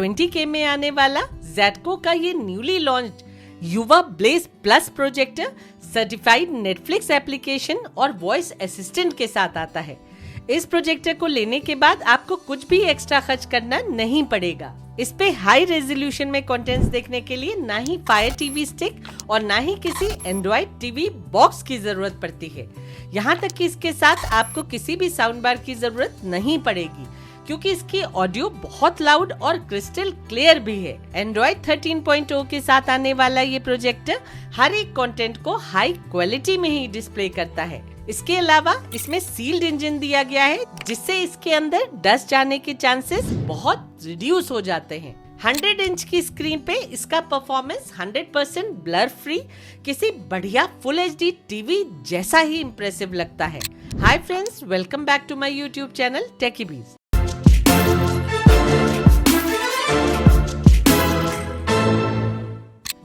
20K में आने वाला ज़ेटको का ये newly launched Yuva blaze plus projector certified Netflix application और वॉइस असिस्टेंट के साथ आता है। इस प्रोजेक्टर को लेने के बाद आपको कुछ भी एक्स्ट्रा खर्च करना नहीं पड़ेगा। इस पे हाई रेजोल्यूशन में कंटेंट्स देखने के लिए ना ही फायर टीवी स्टिक और ना ही किसी एंड्रॉइड टीवी बॉक्स की जरूरत पड़ती है। यहाँ तक कि इसके साथ आपको किसी भी साउंड बार की जरूरत नहीं पड़ेगी, क्योंकि इसकी ऑडियो बहुत लाउड और क्रिस्टल क्लियर भी है। एंड्रॉइड 13.0 के साथ आने वाला ये प्रोजेक्टर हर एक कंटेंट को हाई क्वालिटी में ही डिस्प्ले करता है। इसके अलावा इसमें सील्ड इंजन दिया गया है, जिससे इसके अंदर डस्ट जाने के चांसेस बहुत रिड्यूस हो जाते हैं। 100 इंच की स्क्रीन पे इसका परफॉर्मेंस 100% ब्लर फ्री किसी बढ़िया फुल HD टीवी जैसा ही इम्प्रेसिव लगता है। Hi friends, welcome back to my YouTube channel Techybees.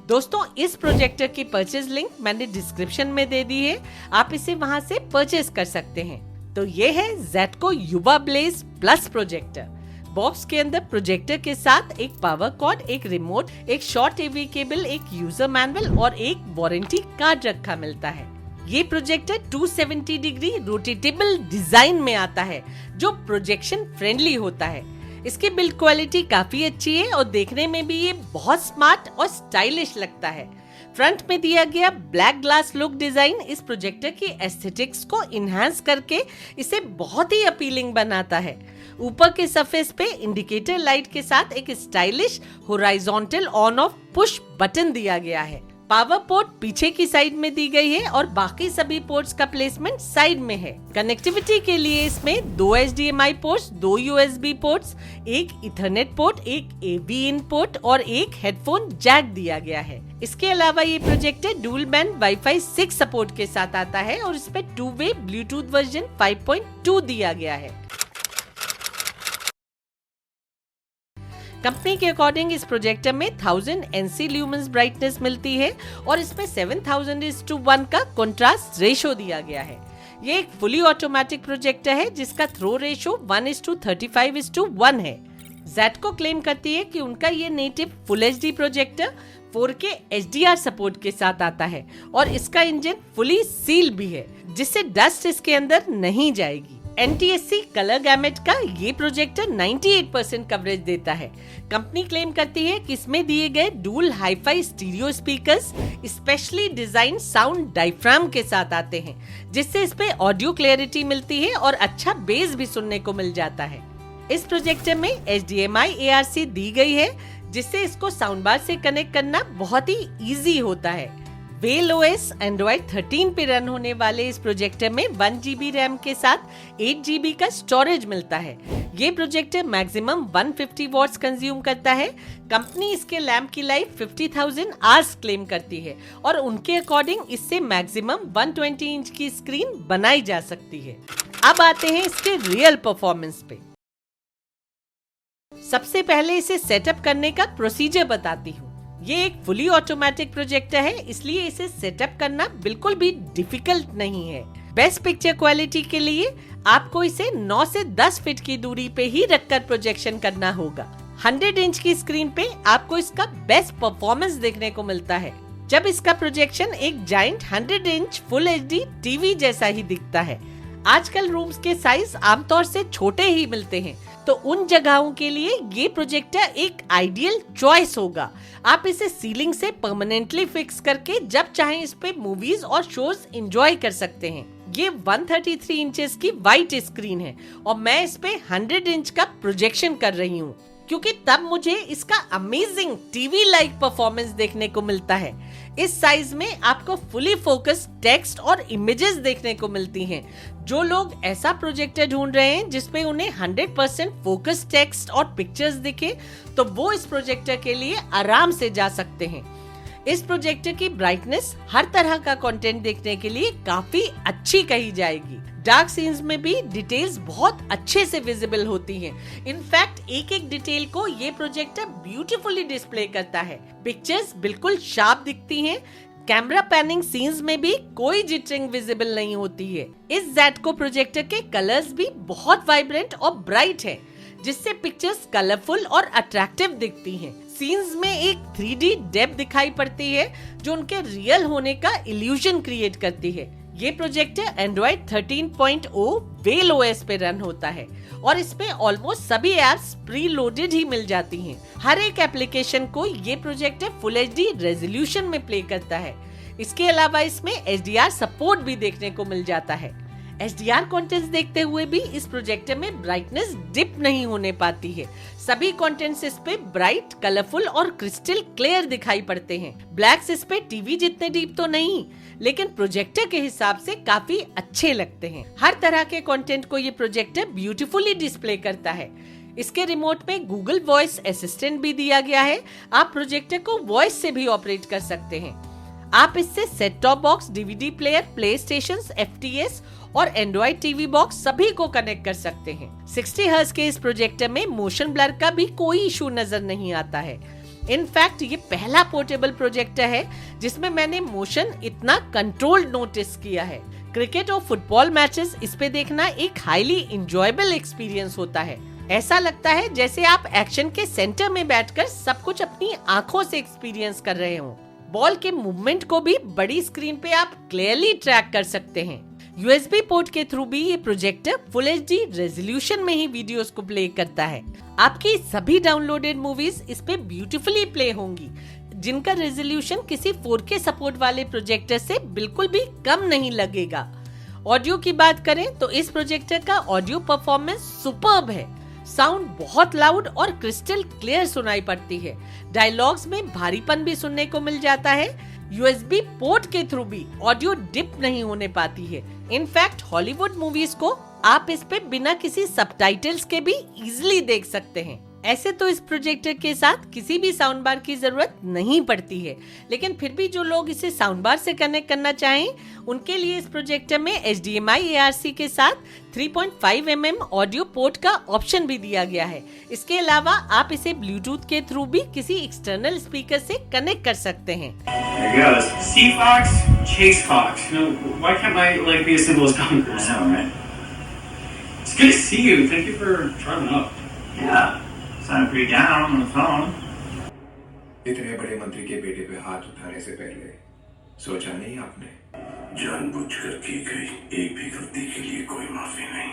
दोस्तों, इस प्रोजेक्टर की परचेज लिंक मैंने डिस्क्रिप्शन में दे दी है, आप इसे वहां से परचेज कर सकते हैं। तो ये है ज़ेटको युवा ब्लेज प्लस प्रोजेक्टर। बॉक्स के अंदर प्रोजेक्टर के साथ एक पावर कॉर्ड, एक रिमोट, एक शॉर्ट AV केबल, एक यूजर मैनुअल और एक वारंटी कार्ड रखा मिलता है। ये प्रोजेक्टर 270 डिग्री रोटेटेबल डिजाइन में आता है, जो प्रोजेक्शन फ्रेंडली होता है। इसकी बिल्ड क्वालिटी काफी अच्छी है और देखने में भी ये बहुत स्मार्ट और स्टाइलिश लगता है। फ्रंट में दिया गया ब्लैक ग्लास लुक डिजाइन इस प्रोजेक्टर की एस्थेटिक्स को इनहैंस करके इसे बहुत ही अपीलिंग बनाता है। ऊपर के सरफेस पे इंडिकेटर लाइट के साथ एक stylish horizontal on off push button दिया गया है। पावर पोर्ट पीछे की साइड में दी गई है और बाकी सभी पोर्ट्स का प्लेसमेंट साइड में है। कनेक्टिविटी के लिए इसमें 2 HDMI पोर्ट्स, 2 USB पोर्ट्स, एक इथरनेट पोर्ट, एक AV इन पोर्ट और एक हेडफोन जैक दिया गया है। इसके अलावा ये projector dual band Wi-Fi 6 support के साथ आता है और इसमें 2-वे ब्लूटूथ वर्जन 5.2 दिया गया है। कंपनी के अकॉर्डिंग इस प्रोजेक्टर में 1000 NC ल्यूमेंस ब्राइटनेस मिलती है और इसमें 7000:1 का कंट्रास्ट रेशो दिया गया है। ये एक फुली ऑटोमेटिक प्रोजेक्टर है जिसका थ्रो रेशो 1:35:1 है। ज़ेटको क्लेम करती है कि उनका ये native full HD projector 4K HDR support के साथ आता है और इसका इंजन फुली सील भी है, जिससे डस्ट इसके अंदर नहीं जाएगी। NTSC कलर गैमेट का ये प्रोजेक्टर 98% कवरेज देता है। कंपनी क्लेम करती है कि इसमें दिए गए dual hi fi stereo speakers specially design sound diaphragm के साथ आते हैं, जिससे इस पे ऑडियो क्लैरिटी मिलती है और अच्छा बेस भी सुनने को मिल जाता है। इस प्रोजेक्टर में HDMI ARC दी गई है, जिससे इसको साउंड बार से कनेक्ट करना बहुत ही इजी होता है। वेल OS एंड्रॉइड 13 पे रन होने वाले इस प्रोजेक्टर में 1 GB रैम के साथ 8 GB का स्टोरेज मिलता है। ये प्रोजेक्टर मैक्सिमम 150 वॉट्स कंज्यूम करता है। कंपनी इसके लैंप की लाइफ 50,000 आवर्स क्लेम करती है और उनके अकॉर्डिंग इससे मैक्सिमम 120 इंच की स्क्रीन बनाई जा सकती है। अब आते हैं इसके रियल परफॉर्मेंस पे। सबसे पहले इसे सेटअप करने का प्रोसीजर बताती हूँ। ये एक फुली ऑटोमेटिक प्रोजेक्टर है, इसलिए इसे सेटअप करना बिल्कुल भी डिफिकल्ट नहीं है। बेस्ट पिक्चर क्वालिटी के लिए आपको इसे 9 से 10 फीट की दूरी पे ही रखकर प्रोजेक्शन करना होगा। 100 इंच की स्क्रीन पे आपको इसका बेस्ट परफॉर्मेंस देखने को मिलता है, जब इसका प्रोजेक्शन एक giant 100 inch full HD TV जैसा ही दिखता है। आजकल रूम्स के साइज आमतौर से छोटे ही मिलते हैं, तो उन जगहों के लिए ये प्रोजेक्टर एक आइडियल चॉइस होगा। आप इसे सीलिंग से परमानेंटली फिक्स करके जब चाहें इस पे मूवीज और शोज एंजॉय कर सकते हैं। ये 133 इंचेस की वाइट स्क्रीन है और मैं इस पे 100 इंच का प्रोजेक्शन कर रही हूँ, क्योंकि तब मुझे इसका अमेजिंग टीवी लाइक परफॉर्मेंस देखने को मिलता है। इस साइज में आपको फुली फोकस टेक्स्ट और इमेजेस देखने को मिलती हैं। जो लोग ऐसा प्रोजेक्टर ढूंढ रहे हैं जिसपे उन्हें 100% फोकस टेक्स्ट और पिक्चर्स दिखे, तो वो इस प्रोजेक्टर के लिए आराम से जा सकते हैं। इस प्रोजेक्टर की ब्राइटनेस हर तरह का कंटेंट देखने के लिए काफी अच्छी कही जाएगी। डार्क सीन्स में भी डिटेल्स बहुत अच्छे से विजिबल होती हैं। इनफैक्ट एक एक डिटेल को ये प्रोजेक्टर ब्यूटीफुली डिस्प्ले करता है। पिक्चर्स बिल्कुल शार्प दिखती हैं। कैमरा पैनिंग सीन्स में भी कोई जिटरिंग विजिबल नहीं होती है। इस ज़ेटको प्रोजेक्टर के कलर्स भी बहुत वाइब्रेंट और ब्राइट है, जिससे पिक्चर्स कलरफुल और अट्रैक्टिव दिखती हैं। सीन्स में एक 3D डेप्थ दिखाई पड़ती है जो उनके रियल होने का इल्यूजन क्रिएट करती है। ये प्रोजेक्टर Android 13.0 वेल OS पे रन होता है और इसमें ऑलमोस्ट सभी एप्स प्री लोडेड ही मिल जाती हैं। हर एक एप्लीकेशन को ये प्रोजेक्टर फुल HD रेजोल्यूशन में प्ले करता है। इसके अलावा इसमें HDR सपोर्ट भी देखने को मिल जाता है। HDR कंटेंट्स देखते हुए भी इस प्रोजेक्टर में ब्राइटनेस डिप नहीं होने पाती है। सभी कंटेंट्स इस पे ब्राइट, कलरफुल और क्रिस्टल क्लियर दिखाई पड़ते हैं। ब्लैक्स इस पे टीवी जितने डीप तो नहीं, लेकिन प्रोजेक्टर के हिसाब से काफी अच्छे लगते हैं। हर तरह के कंटेंट को ये प्रोजेक्टर ब्यूटीफुली डिस्प्ले करता है। इसके रिमोट में गूगल वॉइस असिस्टेंट भी दिया गया है। आप प्रोजेक्टर को वॉइस से भी ऑपरेट कर सकते हैं। आप इससे set top box, DVD player, play station, FTS और एंड्रॉइड टीवी बॉक्स सभी को कनेक्ट कर सकते हैं। 60 हर्ट्ज के इस प्रोजेक्टर में मोशन ब्लर का भी कोई इशू नजर नहीं आता है। इनफैक्ट ये पहला पोर्टेबल प्रोजेक्टर है जिसमें मैंने मोशन इतना कंट्रोल्ड नोटिस किया है। क्रिकेट और फुटबॉल मैचेस इस पे देखना एक हाईली इंजॉयबल एक्सपीरियंस होता है। ऐसा लगता है जैसे आप एक्शन के सेंटर में बैठकर सब कुछ अपनी आंखों से एक्सपीरियंस कर रहे हो। बॉल के मूवमेंट को भी बड़ी स्क्रीन पे आप क्लियरली ट्रैक कर सकते हैं। USB पोर्ट के थ्रू भी ये प्रोजेक्टर फुल HD रेजोल्यूशन में ही वीडियोस को प्ले करता है। आपकी सभी डाउनलोडेड मूवीज इस पे ब्यूटीफुली प्ले होंगी, जिनका रेजोल्यूशन किसी 4K सपोर्ट वाले प्रोजेक्टर से बिल्कुल भी कम नहीं लगेगा। ऑडियो की बात करें तो इस प्रोजेक्टर का ऑडियो परफॉर्मेंस सुपर्ब है। साउंड बहुत लाउड और क्रिस्टल क्लियर सुनाई पड़ती है। डायलॉग्स में भारीपन भी सुनने को मिल जाता है। USB पोर्ट के थ्रू भी ऑडियो डिप नहीं होने पाती है। इनफैक्ट हॉलीवुड मूवीज को आप इस पे बिना किसी सबटाइटल्स के भी इजीली देख सकते हैं। ऐसे तो इस प्रोजेक्टर के साथ किसी भी साउंड बार की जरूरत नहीं पड़ती है, लेकिन फिर भी जो लोग इसे साउंड बार से कनेक्ट करना चाहें, उनके लिए इस प्रोजेक्टर में HDMI ARC के साथ 3.5 mm ऑडियो पोर्ट का ऑप्शन भी दिया गया है। इसके अलावा आप इसे ब्लूटूथ के थ्रू भी किसी एक्सटर्नल स्पीकर से कनेक्ट कर सकते हैं। Sea Fox, Chase Fox. No, why can't my leg be as simple as Conqueror? I know, right? It's good to see you. Thank you for driving up. Yeah. Sounded pretty down on the phone. इतने बड़े मंत्री के बेटे पे हाथ उठाने से पहले सोचा नहीं आपने? जानबूझकर की गई एक भी गलती के लिए कोई माफी नहीं।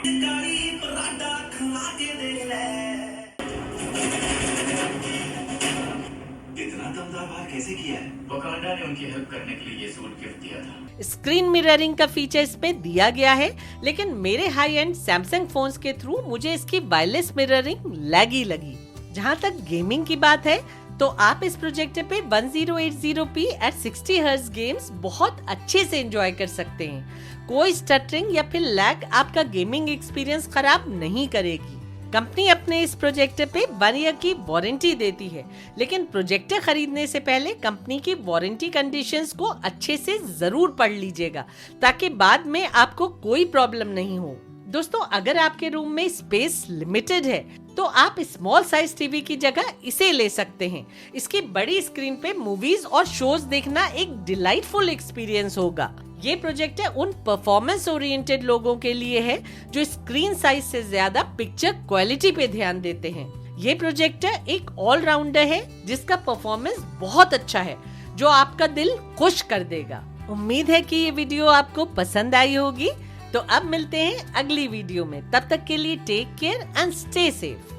इतना दमदार बार कैसे किया है? वकांडा ने उनकी हेल्प करने के लिए ये सूट गिफ्ट दिया था। स्क्रीन मिररिंग का फीचर इसमें दिया गया है, लेकिन मेरे हाई एंड सैमसंग फोन्स के थ्रू मुझे इसकी वायरलेस मिररिंग लैगी लगी। जहां तक गेमिंग की बात है तो आप इस प्रोजेक्टर पे 1080p एट 60 हर्ट्ज गेम्स बहुत अच्छे से एंजॉय कर सकते हैं। कोई स्टटरिंग या फिर लैग आपका गेमिंग एक्सपीरियंस खराब नहीं करेगी। कंपनी अपने इस प्रोजेक्टर पे 1 ईयर की वारंटी देती है, लेकिन प्रोजेक्टर खरीदने से पहले कंपनी की वारंटी कंडीशंस को अच्छे से जरूर पढ़ लीजिएगा, ताकि बाद में आपको कोई प्रॉब्लम नहीं हो। दोस्तों, अगर आपके रूम में स्पेस लिमिटेड है तो आप स्मॉल साइज टीवी की जगह इसे ले सकते हैं। इसकी बड़ी स्क्रीन पे मूवीज और शोज देखना एक डिलाइटफुल एक्सपीरियंस होगा। ये प्रोजेक्टर उन परफॉर्मेंस ओरिएंटेड लोगों के लिए है जो स्क्रीन साइज से ज्यादा पिक्चर क्वालिटी पे ध्यान देते हैं। ये प्रोजेक्टर एक ऑलराउंडर है जिसका परफॉर्मेंस बहुत अच्छा है, जो आपका दिल खुश कर देगा। उम्मीद है कि ये वीडियो आपको पसंद आई होगी। तो अब मिलते हैं अगली वीडियो में। तब तक के लिए take care and stay safe.